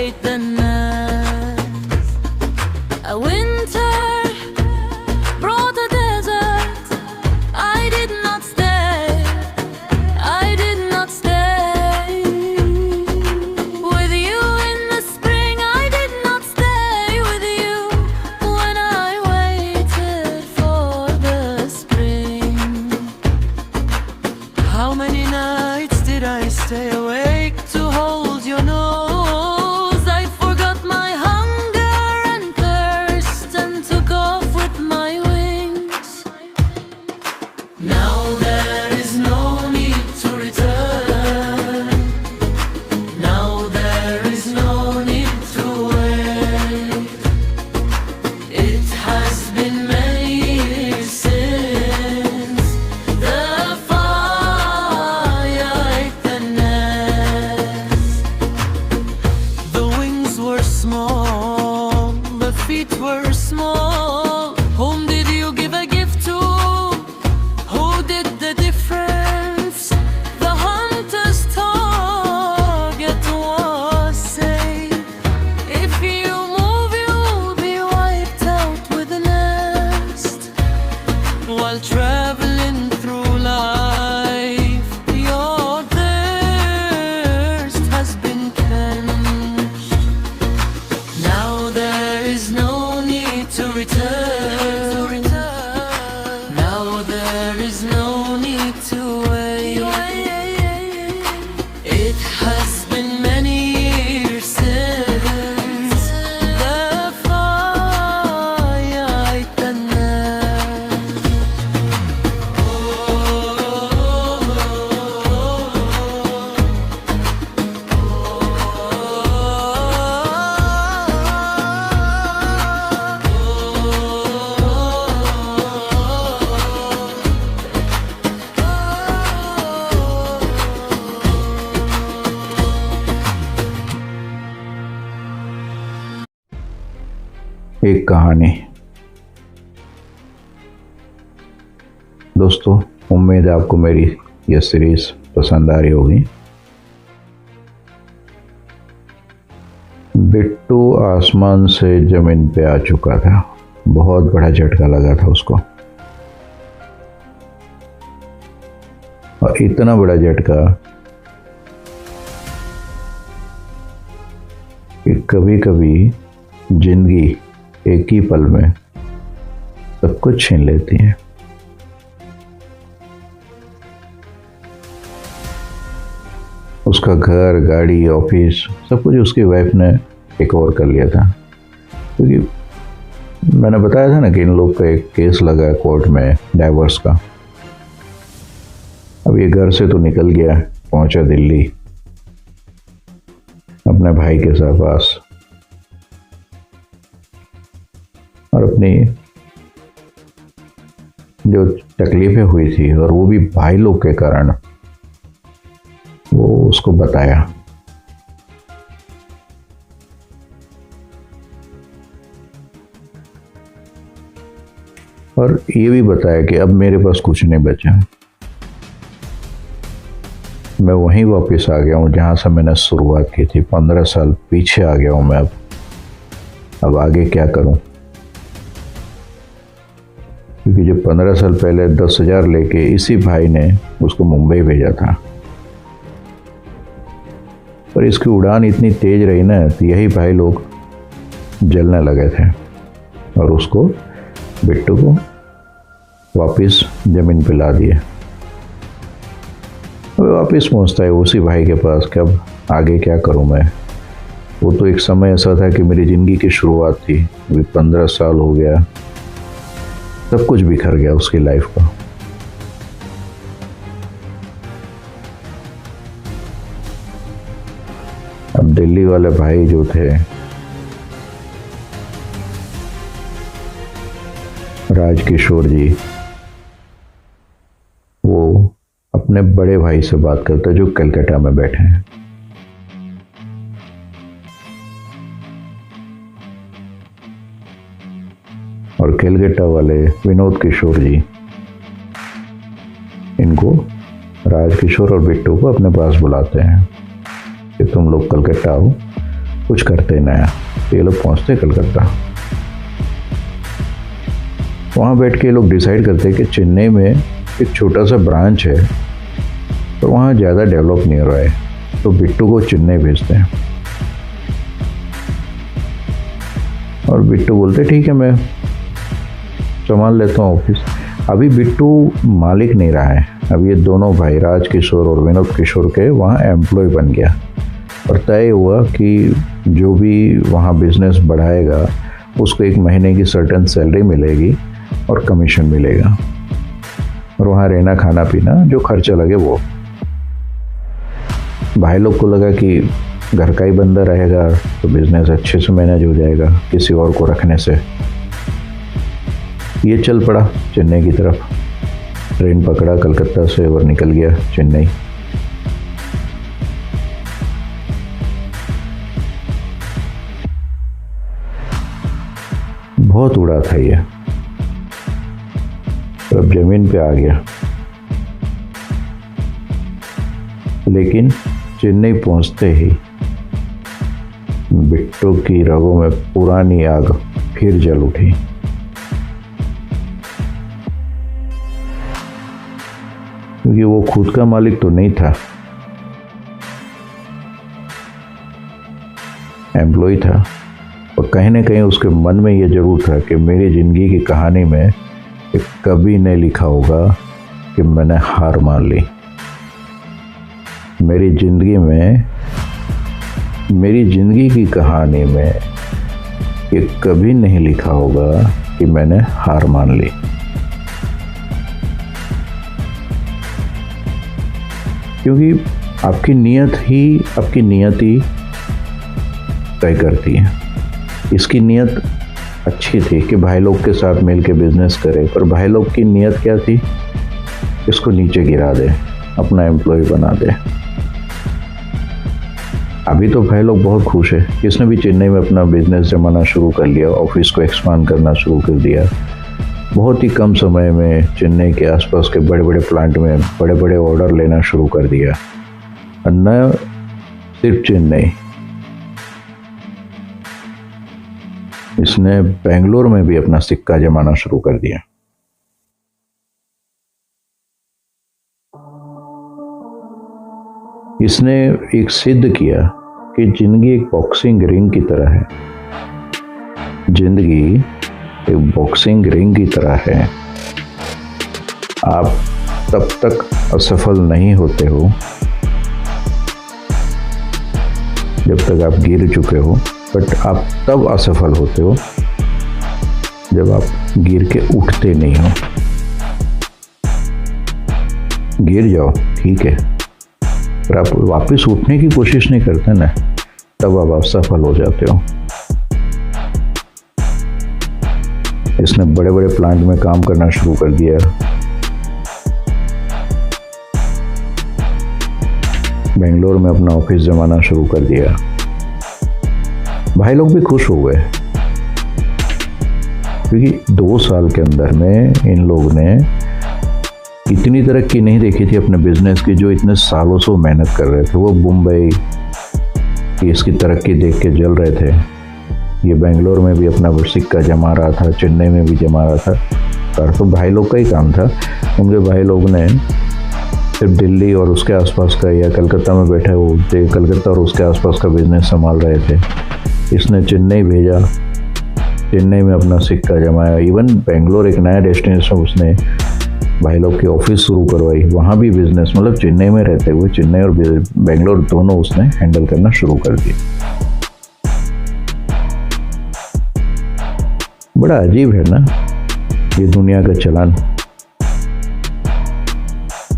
ate the nest. A winter brought a desert. I did not stay. I did not stay with you in the spring. I did not stay with you when I waited for the spring. How many nights did I stay awake to hold your nose? I forgot my hunger and thirst and took off with my wings. Now there is no need to return. Now there is no need to wait. It has been many years since the fire ate the nest. The wings were small, the feet were small. Whom did you give a gift to? Who did the difference? The hunter's target was safe. If you move, you'll be wiped out with a nest. While traveling through life, your thirst has been quenched. Now there is no need to return. Now there is no need to wait. It has been many years since the fire ate the nest. एक कहानी। दोस्तों, उम्मीद है आपको मेरी यह series पसंद आ रही होगी। बिट्टू आसमान से जमीन पे आ चुका था। बहुत बड़ा झटका लगा था उसको, और इतना बड़ा झटका कि कभी कभी जिंदगी एक ही पल में सब कुछ छीन लेती है। उसका घर, गाड़ी, ऑफिस, सब कुछ उसकी वाइफ ने टेक ओवर कर लिया था। क्योंकि मैंने बताया था ना कि इन लोग का एक केस लगा है कोर्ट में डाइवोर्स का। अब ये घर से तो निकल गया, पहुंचा दिल्ली अपने भाई के साथ पास, और अपनी जो तकलीफें हुई थी, और वो भी भाई लोग के कारण, वो उसको बताया। और ये भी बताया कि अब मेरे पास कुछ नहीं बचा, मैं वहीं वापस आ गया हूँ जहाँ से मैंने शुरुआत की थी। 15 साल पीछे आ गया हूँ मैं। अब आगे क्या करूँ? क्योंकि जब 15 साल पहले 10,000 लेके इसी भाई ने उसको मुंबई भेजा था, पर इसकी उड़ान इतनी तेज रही ना, तो यही भाई लोग जलने लगे थे और उसको, बिट्टू को, वापस जमीन पे ला दिए। अब वापस पहुंचता है उसी भाई के पास कि अब आगे क्या करूं मैं। वो तो एक समय ऐसा था कि मेरी ज़िंदगी की शुरुआत थी, अभी 15 साल हो गया, सब कुछ बिखर गया उसकी लाइफ का। अब दिल्ली वाले भाई जो थे, राजकिशोर जी, वो अपने बड़े भाई से बात करता जो कलकत्ता में बैठे हैं। और कलकत्ता वाले विनोद किशोर जी इनको, राजकिशोर और बिट्टू को अपने पास बुलाते हैं कि तुम लोग कलकत्ता आओ, कुछ करते नया। तो ये लोग पहुंचते कलकत्ता। वहाँ बैठ के ये लोग डिसाइड करते कि चेन्नई में एक छोटा सा ब्रांच है, तो वहाँ ज़्यादा डेवलप नहीं हो रहा है, तो बिट्टू को चेन्नई भेजते हैं। और बिट्टू बोलते ठीक है, मैं संभाल लेता हूँ ऑफिस। अभी बिट्टू मालिक नहीं रहा है, अब ये दोनों भाई राज किशोर और विनोद किशोर के वहाँ एम्प्लॉय बन गया। और तय हुआ कि जो भी वहाँ बिजनेस बढ़ाएगा उसको एक महीने की सर्टेन सैलरी मिलेगी और कमीशन मिलेगा, और वहाँ रहना खाना पीना जो खर्चा लगे वो। भाई लोग को लगा कि घर का ही बंदा रहेगा तो बिजनेस अच्छे से मैनेज हो जाएगा किसी और को रखने से। ये चल पड़ा चेन्नई की तरफ, ट्रेन पकड़ा कलकत्ता से और निकल गया चेन्नई। बहुत उड़ा था ये, अब जमीन पे आ गया। लेकिन चेन्नई पहुंचते ही बिट्टू की रगों में पुरानी आग फिर जल उठी। क्योंकि वो खुद का मालिक तो नहीं था, एम्प्लॉय था। और कहीं ना कहीं उसके मन में ये जरूर था कि मेरी जिंदगी की कहानी में कभी नहीं लिखा होगा कि मैंने हार मान ली। मेरी जिंदगी की कहानी में ये कभी नहीं लिखा होगा कि मैंने हार मान ली। क्योंकि आपकी नियति तय करती है। इसकी नियत अच्छी थी कि भाई लोग के साथ मिलकर बिजनेस करे, पर भाई लोग की नियत क्या थी? इसको नीचे गिरा दे, अपना एम्प्लॉय बना दे। अभी तो भाई लोग बहुत खुश है, इसने भी चेन्नई में अपना बिजनेस जमाना शुरू कर लिया, ऑफिस को एक्सपांड करना शुरू कर दिया। बहुत ही कम समय में चेन्नई के आसपास के बड़े बड़े प्लांट में बड़े बड़े ऑर्डर लेना शुरू कर दिया। और न सिर्फ चेन्नई, इसने बेंगलोर में भी अपना सिक्का जमाना शुरू कर दिया। इसने एक सिद्ध किया कि जिंदगी एक बॉक्सिंग रिंग की तरह है। जिंदगी एक बॉक्सिंग रिंग की तरह है। आप तब तक असफल नहीं होते हो जब तक आप गिर चुके हो, बट आप तब असफल होते हो जब आप गिर के उठते नहीं हो। गिर जाओ ठीक है, पर आप वापस उठने की कोशिश नहीं करते ना, तब आप असफल हो जाते हो। इसने बड़े बड़े प्लांट में काम करना शुरू कर दिया। बेंगलोर में अपना ऑफिस जमाना शुरू कर दिया। भाई लोग भी खुश हो गए, क्योंकि 2 साल के अंदर में इन लोग ने इतनी तरक्की नहीं देखी थी अपने बिजनेस की, जो इतने सालों से मेहनत कर रहे थे। वो मुंबई की इसकी तरक्की देख के जल रहे थे। ये बेंगलोर में भी अपना सिक्का जमा रहा था, चेन्नई में भी जमा रहा था। पर तो भाई लोग का ही काम था। उनके भाई लोग ने सिर्फ दिल्ली और उसके आसपास का या कलकत्ता में बैठे वो कलकत्ता और उसके आसपास का बिजनेस संभाल रहे थे। इसने चेन्नई भेजा, चेन्नई में अपना सिक्का जमाया। इवन बेंगलोर एक नया डेस्टिनेशन उसने भाई लोग की ऑफिस शुरू करवाई, वहाँ भी बिजनेस, मतलब चेन्नई में रहते हुए चेन्नई और बेंगलोर दोनों उसने हैंडल करना शुरू कर दिया। बड़ा अजीब है ना ये दुनिया का चलन,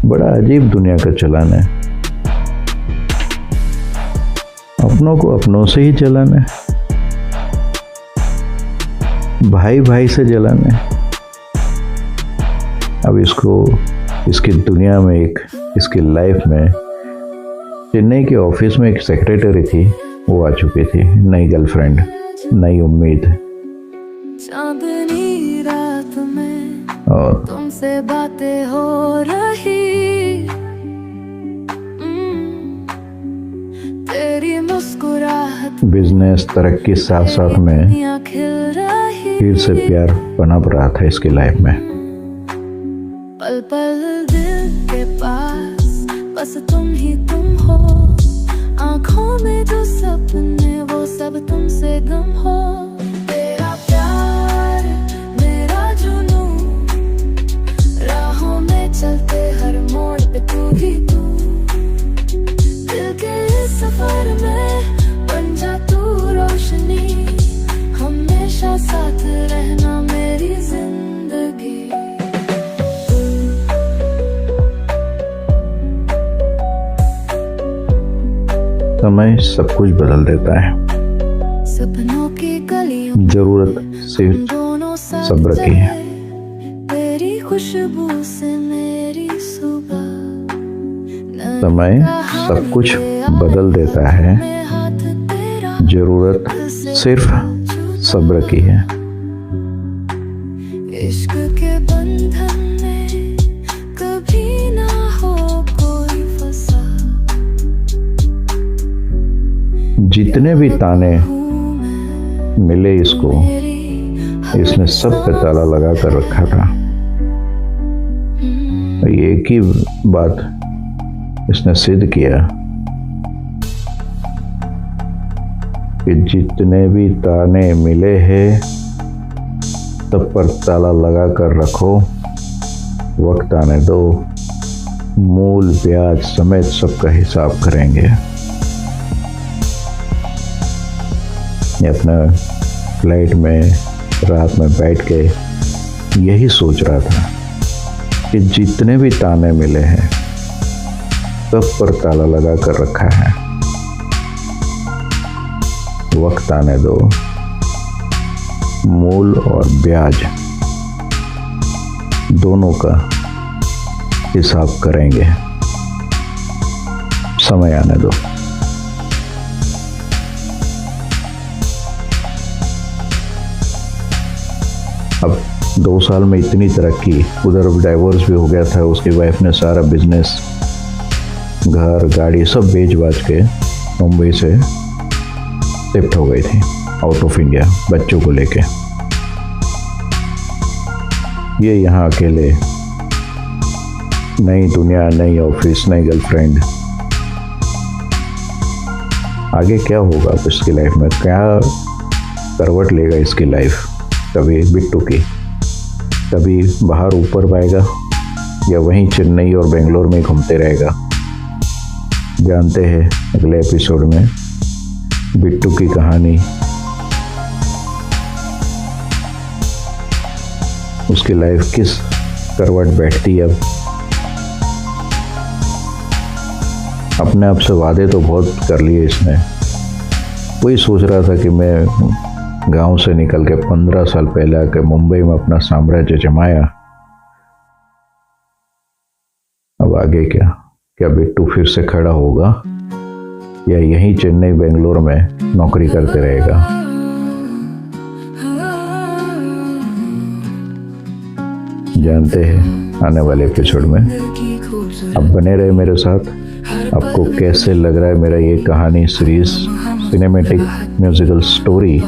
बड़ा अजीब दुनिया का चलन है। अपनों को अपनों से ही जलन है, भाई भाई से जलन है। अब इसकी दुनिया में इसकी लाइफ में चेन्नई के ऑफिस में एक सेक्रेटरी थी, वो आ चुकी थी। नई गर्लफ्रेंड, नई उम्मीद। चांदनी रात में और तुमसे बातें हो रही, तेरी मुस्कुराहट बिजनेस तरक्की साथ साथ में दुनिया खिल रही, फिर से प्यार पनप रहा था इसकी लाइफ में। पल पल दिल के पास बस तुम ही तुम हो, आंखों में जो सपने वो सब तुमसे गम हो। तेरा प्यार मेरा जुनून, राहों में चलते हर मोड़ पे तू ही तू, दिल के इस सफर में बन जा तू रोशनी, हमेशा साथ रहना मेरी जिंदगी। समय सब कुछ बदल देता है, सपनों की गलियों जरूरत सिर्फ दोनों साथ सब्र की है। चले, तेरी खुशबू से मेरी सुबह। समय सब कुछ बदल देता है, जरूरत सिर्फ सब्र की है। इश्क के बंधन में कभी ना हो कोई फंसा, जितने भी ताने मिले इसको, इसने सब पे ताला लगा कर रखा था। एक ही बात इसने सिद्ध किया कि जितने भी ताने मिले हैं सब पर ताला लगा कर रखो, वक्त आने दो, मूल ब्याज समेत सबका हिसाब करेंगे। ये अपना फ्लाइट में रात में बैठ के यही सोच रहा था कि जितने भी ताने मिले हैं सब पर ताला लगा कर रखा है, वक्त आने दो, मूल और ब्याज दोनों का हिसाब करेंगे, समय आने दो। अब 2 साल में इतनी तरक्की, उधर डाइवोर्स भी हो गया था, उसकी वाइफ ने सारा बिजनेस, घर गाड़ी सब बेच बाच के मुंबई से शिफ्ट हो गई थी आउट ऑफ इंडिया बच्चों को लेके। ये यहाँ अकेले, नई दुनिया, नई ऑफिस, नई गर्लफ्रेंड। आगे क्या होगा अब इसकी लाइफ में, क्या करवट लेगा इसकी लाइफ? कभी बिट्टू की, कभी बाहर ऊपर पाएगा या वहीं चेन्नई और बेंगलोर में घूमते रहेगा। जानते हैं अगले एपिसोड में बिट्टू की कहानी, उसकी लाइफ किस करवट बैठती है। अब अपने आप से वादे तो बहुत कर लिए इसने। वही सोच रहा था कि मैं गांव से निकल के 15 साल पहले आके मुंबई में अपना साम्राज्य जमाया। अब आगे क्या? क्या बिट्टू फिर से खड़ा होगा या यहीं चेन्नई बेंगलोर में नौकरी करते रहेगा? जानते हैं आने वाले एपिसोड में। अब बने रहे मेरे साथ। आपको कैसे लग रहा है मेरा ये कहानी सीरीज, सिनेमैटिक म्यूजिकल स्टोरी,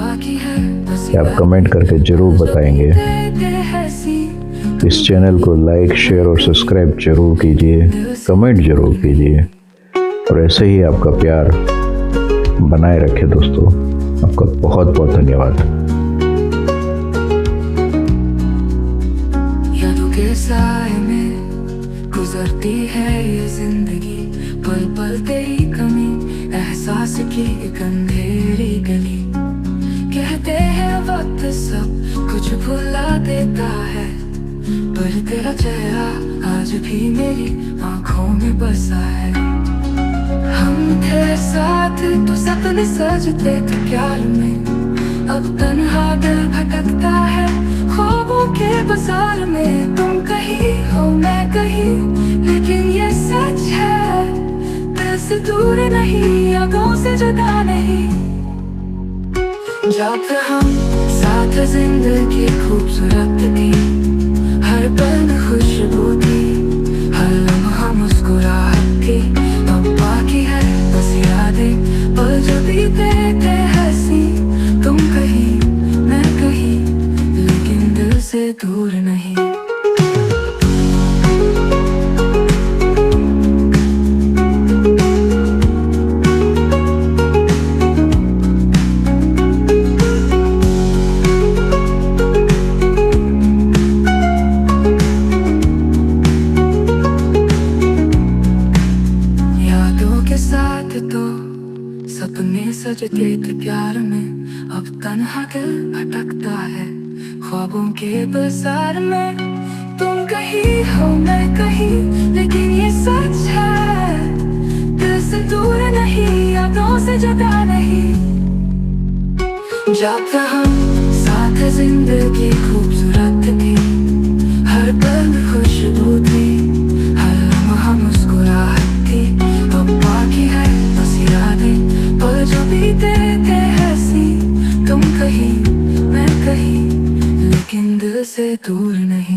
आप कमेंट करके जरूर बताएंगे। इस चैनल को लाइक, शेयर और सब्सक्राइब जरूर कीजिए, कमेंट जरूर कीजिए और ऐसे ही आपका प्यार बनाए रखे दोस्तों। आपका बहुत बहुत धन्यवाद। यादों के साए में गुजरती है ये जिंदगी, पल पल तेरी कमी, एहसास की एक अंधेरी गली। कहते हैं वक्त सब कुछ भुला देता है, पर तेरा चेहरा आज भी मेरी आंखों में बसा है। हम थे साथ तो सपने सजते थे प्यार में, अब तन्हा दिल भटकता है ख्वाबों के बाजार में। तुम कहीं हो मैं कहीं, लेकिन ये सच है, दिल से दूर नहीं, यादों से जुदा नहीं। जब हम साथ जिंदगी खूबसूरत थी, हर पल खुशबू थी, हर लम्हा मुस्कुराहट थी। अब बाकी है बस यादें, पल जो बीते थे तुम कहीं मैं कहीं, लेकिन दिल से दूर नहीं। साथ तो सपने सजते थे प्यार में, अब तन्हा दिल भटकता है ख्वाबों के बाजार में। तुम कहीं हो मैं कहीं, लेकिन ये सच है, दिल से दूर नहीं, यादों से जुदा नहीं। जब तक हम साथ जिंदगी खूबसूरत थी, हर पल खुशबू थी, हर लम्हा मुस्कुराहट थी। अब बाकी है बस यादें, पल जो बीते थे हंसी। तुम कहीं मैं कहीं, लेकिन दिल से दूर नहीं।